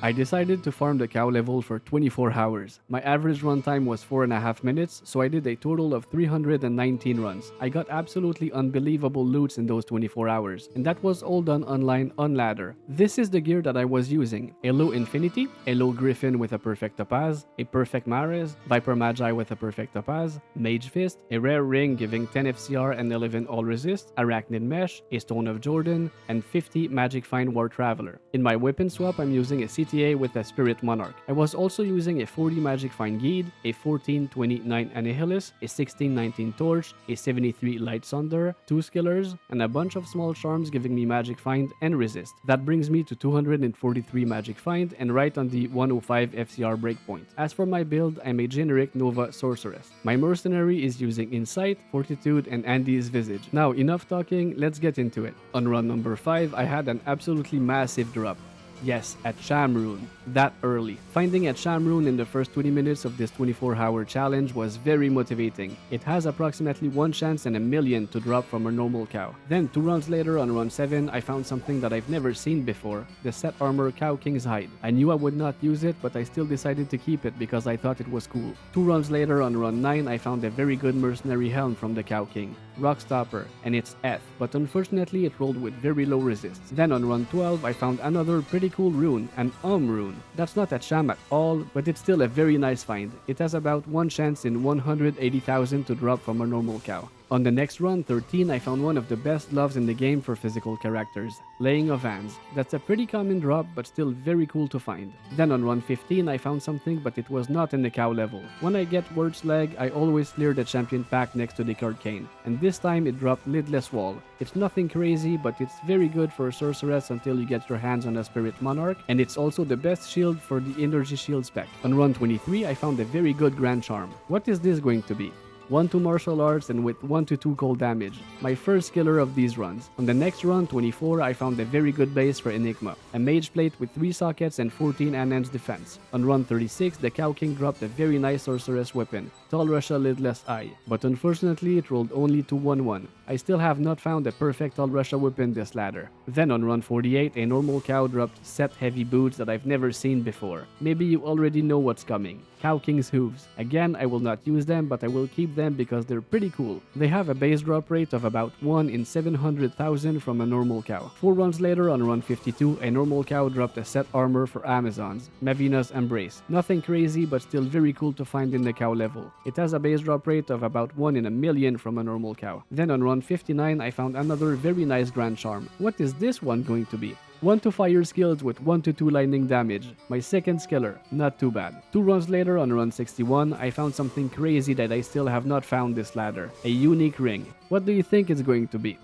I decided to farm the cow level for 24 hours. My average run time was 4.5 minutes, so I did a total of 319 runs. I got absolutely unbelievable loots in those 24 hours, and that was all done online on ladder. This is the gear that I was using: a low Infinity, a low Griffin with a perfect topaz, a perfect Mares, Viper Magi with a perfect topaz, Mage Fist, a rare ring giving 10 FCR and 11 all resist, Arachnid Mesh, a Stone of Jordan, and 50 Magic Find War Traveler. In my weapon swap, I'm using a CTA with a Spirit Monarch. I was also using a 40 Magic Find Guide, a 14-29 Annihilus, a 16-19 Torch, a 73 Light Sunder, 2 Skillers, and a bunch of small charms giving me Magic Find and Resist. That brings me to 243 Magic Find and right on the 105 FCR breakpoint. As for my build, I'm a generic Nova Sorceress. My mercenary is using Insight, Fortitude, and Andy's Visage. Now, enough talking, let's get into it. On run number 5, I had an absolutely massive drop. Yes, at Shamrune, that early. Finding at Shamrune in the first 20 minutes of this 24-hour challenge was very motivating. It has approximately 1 chance in a million to drop from a normal cow. Then 2 runs later on run 7, I found something that I've never seen before, the set armor Cow King's Hide. I knew I would not use it, but I still decided to keep it because I thought it was cool. 2 runs later on run 9, I found a very good mercenary helm from the Cow King, Rockstopper, and it's F, but unfortunately it rolled with very low resists. Then on run 12, I found another pretty cool rune, an rune. That's not at Sham at all, but it's still a very nice find. It has about 1 chance in 180,000 to drop from a normal cow. On the next run, 13, I found one of the best loves in the game for physical characters, Laying of Hands. That's a pretty common drop, but still very cool to find. Then on run 15, I found something, but it was not in the cow level. When I get Word's Leg, I always clear the champion pack next to the card cane, and this time it dropped Lidless Wall. It's nothing crazy, but it's very good for a sorceress until you get your hands on a Spirit Monarch, and it's also the best shield for the Energy Shield spec. On run 23, I found a very good Grand Charm. What is this going to be? 1-2 martial arts and with 1-2 cold damage. My first killer of these runs. On the next run, 24, I found a very good base for Enigma. A mage plate with 3 sockets and 14 Anand's defense. On run 36, the Cow King dropped a very nice sorceress weapon, Tall Russia Lidless Eye. But unfortunately, it rolled only to 1-1. I still have not found a perfect Tall Russia weapon this ladder. Then on run 48, a normal cow dropped set heavy boots that I've never seen before. Maybe you already know what's coming. Cow King's Hooves. Again, I will not use them, but I will keep them because they're pretty cool. They have a base drop rate of about 1 in 700,000 from a normal cow. 4 runs later on run 52, a normal cow dropped a set armor for Amazons, Mavina's Embrace. Nothing crazy, but still very cool to find in the cow level. It has a base drop rate of about 1 in a million from a normal cow. Then on run 59, I found another very nice Grand Charm. What is this one going to be? 1-2 fire skills with 1-2 lightning damage. My second skiller, not too bad. 2 runs later on run 61, I found something crazy that I still have not found this ladder. A unique ring. What do you think it's going to be?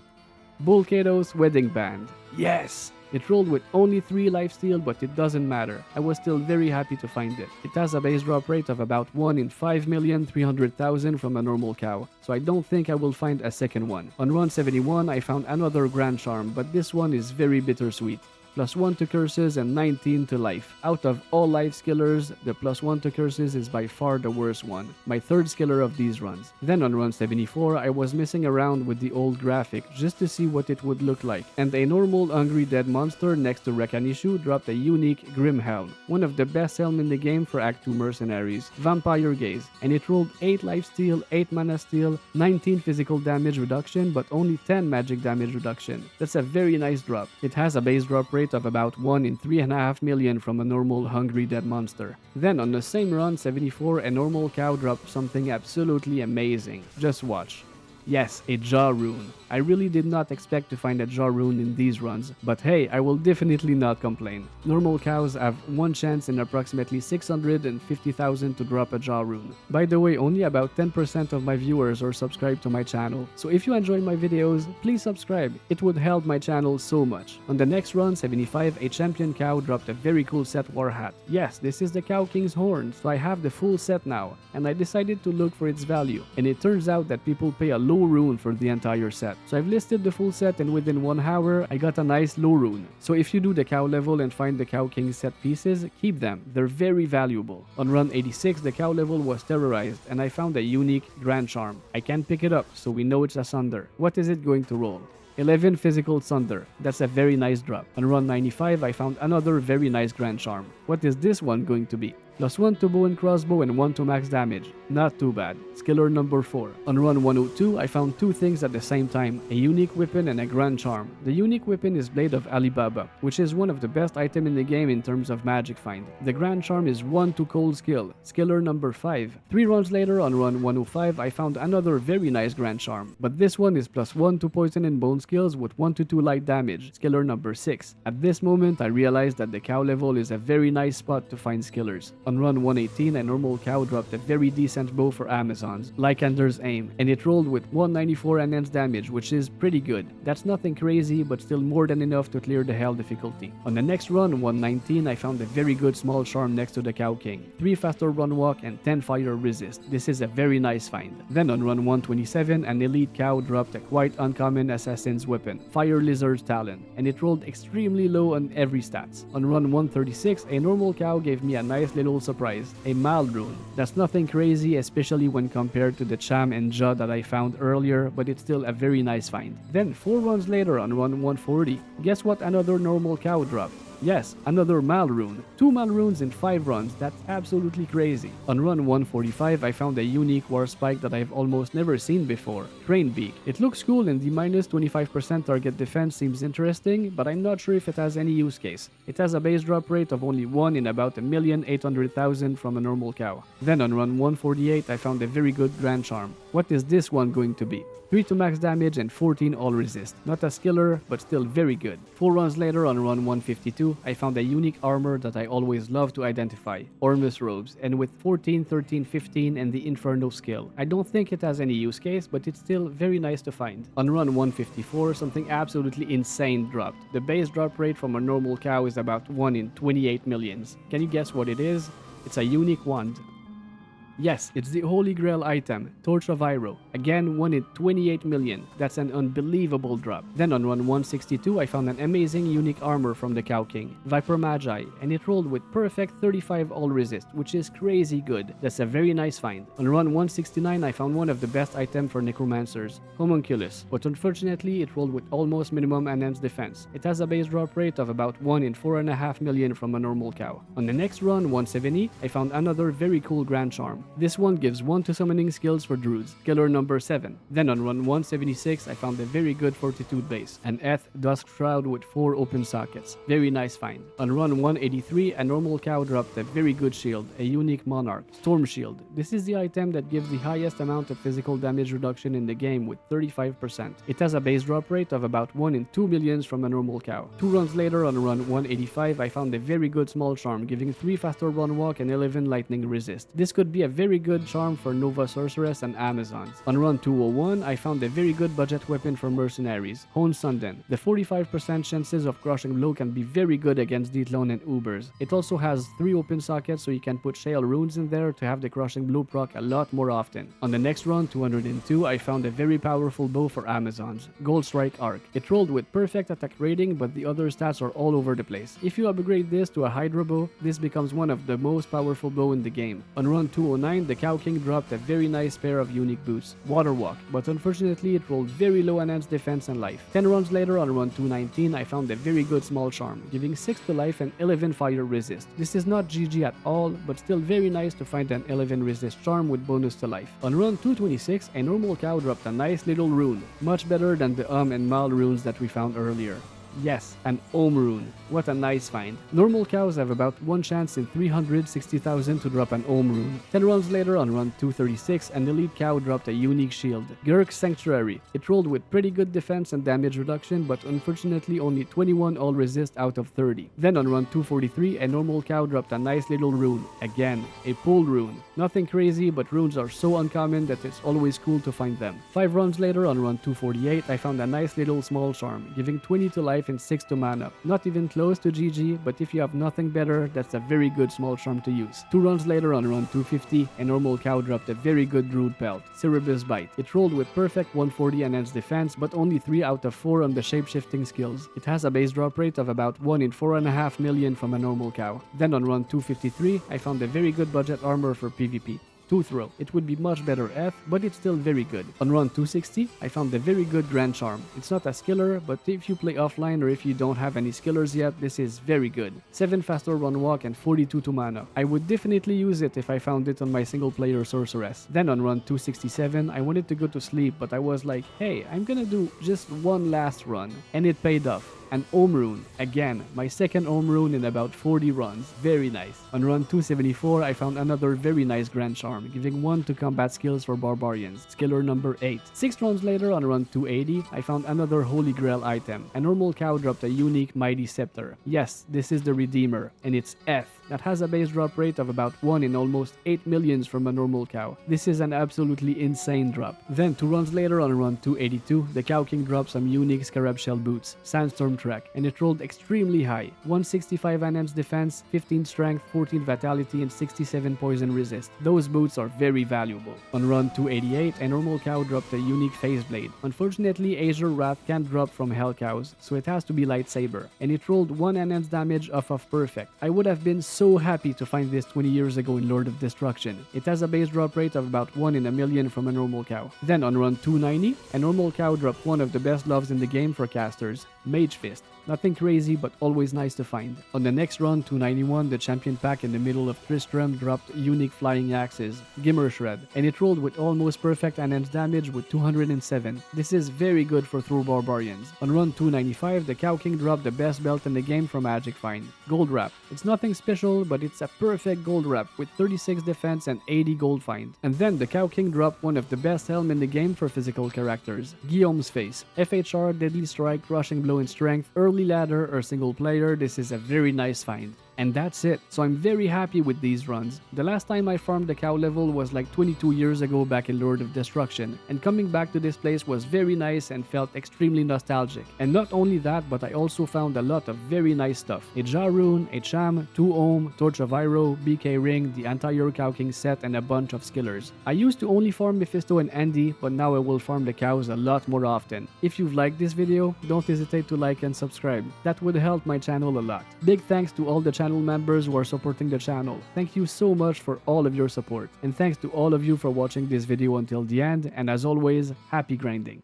Bulkado's Wedding Band. Yes! It rolled with only 3 lifesteal, but it doesn't matter. I was still very happy to find it. It has a base drop rate of about 1 in 5,300,000 from a normal cow, so I don't think I will find a second one. On run 71, I found another Grand Charm, but this one is very bittersweet. +1 to curses and 19 to life. Out of all life skillers, the +1 to curses is by far the worst one. My third skiller of these runs. Then on run 74, I was messing around with the old graphic just to see what it would look like, and a normal Hungry Dead monster next to Rekanishu dropped a unique Grim Helm, one of the best helm in the game for Act 2 mercenaries, Vampire Gaze, and it rolled 8 lifesteal, 8 mana steal, 19 physical damage reduction, but only 10 magic damage reduction. That's a very nice drop. It has a base drop rate of about 1 in 3.5 million from a normal Hungry Dead monster. Then on the same run, 74, a normal cow dropped something absolutely amazing. Just watch. Yes, a Jaw Rune. I really did not expect to find a Jaw Rune in these runs, but hey, I will definitely not complain. Normal cows have 1 chance in approximately 650,000 to drop a Jaw Rune. By the way, only about 10% of my viewers are subscribed to my channel, so if you enjoy my videos, please subscribe. It would help my channel so much. On the next run, 75, a champion cow dropped a very cool set war hat. Yes, this is the Cow King's horn, so I have the full set now, and I decided to look for its value, and it turns out that people pay a low rune for the entire set. So I've listed the full set, and within 1 hour, I got a nice low rune. So if you do the cow level and find the Cow King set pieces, keep them. They're very valuable. On run 86, the cow level was Terrorized, and I found a unique Grand Charm. I can't pick it up, so we know it's Asunder. What is it going to roll? 11 Physical Thunder. That's a very nice drop. On run 95, I found another very nice Grand Charm. What is this one going to be? +1 to bow and crossbow and 1 to max damage. Not too bad. Skiller number 4. On run 102, I found two things at the same time, a unique weapon and a grand charm. The unique weapon is Blade of Alibaba, which is one of the best items in the game in terms of magic find. The grand charm is 1 to cold skill, skiller number 5. 3 runs later on run 105, I found another very nice grand charm, but this one is +1 to poison and bone skills with 1 to 2 light damage, skiller number 6. At this moment, I realized that the cow level is a very nice spot to find skillers. On run 118, a normal cow dropped a very decent bow for Amazons, like Ender's Aim, and it rolled with 194 enhanced damage, which is pretty good. That's nothing crazy, but still more than enough to clear the hell difficulty. On the next run, 119, I found a very good small charm next to the Cow King. 3 faster run walk and 10 fire resist. This is a very nice find. Then on run 127, an elite cow dropped a quite uncommon assassin's weapon, Fire Lizard's Talon, and it rolled extremely low on every stats. On run 136, a normal cow gave me a nice little surprise, a Mal rune. That's nothing crazy, especially when compared to the Cham and Jaw that I found earlier, but it's still a very nice find. Then 4 runs later on run 140, guess what another normal cow dropped? Yes, another Mal rune. 2 Mal runes in 5 runs, that's absolutely crazy. On run 145, I found a unique war spike that I've almost never seen before, Crane Beak. It looks cool and the minus 25% target defense seems interesting, but I'm not sure if it has any use case. It has a base drop rate of only 1 in about 1,800,000 from a normal cow. Then on run 148, I found a very good Grand Charm. What is this one going to be? 3 to max damage and 14 all resist. Not a skiller, but still very good. 4 runs later on run 152, I found a unique armor that I always love to identify, Ormus Robes, and with 14, 13, 15 and the Inferno skill. I don't think it has any use case, but it's still very nice to find. On run 154, something absolutely insane dropped. The base drop rate from a normal cow is about 1 in 28 millions. Can you guess what it is? It's a unique wand. Yes, it's the Holy Grail item, Torch of Iroh. Again, 1 in 28 million. That's an unbelievable drop. Then on run 162, I found an amazing unique armor from the Cow King, Viper Magi, and it rolled with perfect 35 all resist, which is crazy good. That's a very nice find. On run 169, I found one of the best items for Necromancers, Homunculus, but unfortunately it rolled with almost minimum enhanced defense. It has a base drop rate of about 1 in 4.5 million from a normal cow. On the next run, 170, I found another very cool Grand Charm. This one gives 1 to summoning skills for druids, killer number 7. Then on run 176, I found a very good fortitude base, an Eth Dusk Shroud with 4 open sockets. Very nice find. On run 183, a normal cow dropped a very good shield, a unique monarch, Storm Shield. This is the item that gives the highest amount of physical damage reduction in the game with 35%. It has a base drop rate of about 1 in 2 millions from a normal cow. 2 runs later on run 185, I found a very good small charm, giving 3 faster run walk and 11 lightning resist. This could be a very good charm for Nova Sorceress and Amazons. On run 201, I found a very good budget weapon for mercenaries, Hone Sunden. The 45% chances of crushing blow can be very good against Deathlon and Ubers. It also has 3 open sockets, so you can put Shale runes in there to have the crushing blow proc a lot more often. On the next run, 202, I found a very powerful bow for Amazons, Gold Strike Arc. It rolled with perfect attack rating, but the other stats are all over the place. If you upgrade this to a Hydra bow, this becomes one of the most powerful bow in the game. On run 209, the Cow King dropped a very nice pair of unique boots, Water Walk, but unfortunately it rolled very low enhanced defense and life. 10 runs later on run 219, I found a very good small charm, giving 6 to life and 11 fire resist. This is not GG at all, but still very nice to find an 11 resist charm with bonus to life. On run 226, a normal cow dropped a nice little rune, much better than the and Mal runes that we found earlier. Yes, an Ohm rune. What a nice find. Normal cows have about 1 chance in 360,000 to drop an Ohm rune. 10 runs later on run 236, an elite cow dropped a unique shield, Gurk's Sanctuary. It rolled with pretty good defense and damage reduction, but unfortunately only 21 all resist out of 30. Then on run 243, a normal cow dropped a nice little rune. Again, a pull rune. Nothing crazy, but runes are so uncommon that it's always cool to find them. 5 runs later on run 248, I found a nice little small charm, giving 20 to life and 6 to mana. Not even close to GG, but if you have nothing better, that's a very good small charm to use. 2 runs later on run 250, a normal cow dropped a very good druid pelt, Cerebus Bite. It rolled with perfect 140 enhanced defense, but only 3 out of 4 on the shape-shifting skills. It has a base drop rate of about 1 in 4.5 million from a normal cow. Then on run 253, I found a very good budget armor for PvP. Tooth Row. It would be much better F, but it's still very good. On run 260, I found a very good Grand Charm. It's not a skiller, but if you play offline or if you don't have any skillers yet, this is very good. 7 faster run walk and 42 to mana. I would definitely use it if I found it on my single player sorceress. Then on run 267, I wanted to go to sleep, but I was like, hey, I'm gonna do just one last run. And it paid off. An Ohm Rune. Again, my second Ohm Rune in about 40 runs. Very nice. On run 274, I found another very nice Grand Charm, giving 1 to combat skills for Barbarians. Skiller number 8. 6 runs later on run 280, I found another Holy Grail item. A normal cow dropped a unique Mighty Scepter. Yes, this is the Redeemer, and it's F. That has a base drop rate of about 1 in almost 8 millions from a normal cow. This is an absolutely insane drop. Then 2 runs later on run 282, the Cow King dropped some unique Scarab Shell boots, Sandstorm Track, and it rolled extremely high. 165 enhanced defense, 15 strength, 14 vitality, and 67 poison resist. Those boots are very valuable. On run 288, a normal cow dropped a unique Phase Blade. Unfortunately, Azure Wrath can't drop from Hell Cows, so it has to be Lightsaber, and it rolled 1 enhanced damage off of Perfect. I would have been so happy to find this 20 years ago in Lord of Destruction. It has a base drop rate of about 1 in a million from a normal cow. Then on run 290, a normal cow dropped one of the best loves in the game for casters, Mage Fist. Nothing crazy, but always nice to find. On the next run, 291, the champion pack in the middle of Tristram dropped unique flying axes, Gimmer Shred, and it rolled with almost perfect enhanced damage with 207. This is very good for through barbarians. On run 295, the Cow King dropped the best belt in the game from Magic Find, Gold Wrap. It's nothing special, but it's a perfect gold wrap with 36 defense and 80 gold find. And then the Cow King dropped one of the best helm in the game for physical characters, Guillaume's Face. FHR, Deadly Strike, Crushing Blow in Strength, Early Ladder or single player, this is a very nice find. And that's it. So I'm very happy with these runs. The last time I farmed the cow level was like 22 years ago back in Lord of Destruction, and coming back to this place was very nice and felt extremely nostalgic. And not only that, but I also found a lot of very nice stuff. A Jar Rune, a Cham, 2 Ohm, Torch of Iroh, BK Ring, the entire Cow King set, and a bunch of skillers. I used to only farm Mephisto and Andy, but now I will farm the cows a lot more often. If you've liked this video, don't hesitate to like and subscribe. That would help my channel a lot. Big thanks to all the channel members who are supporting the channel. Thank you so much for all of your support. And thanks to all of you for watching this video until the end, and as always, happy grinding.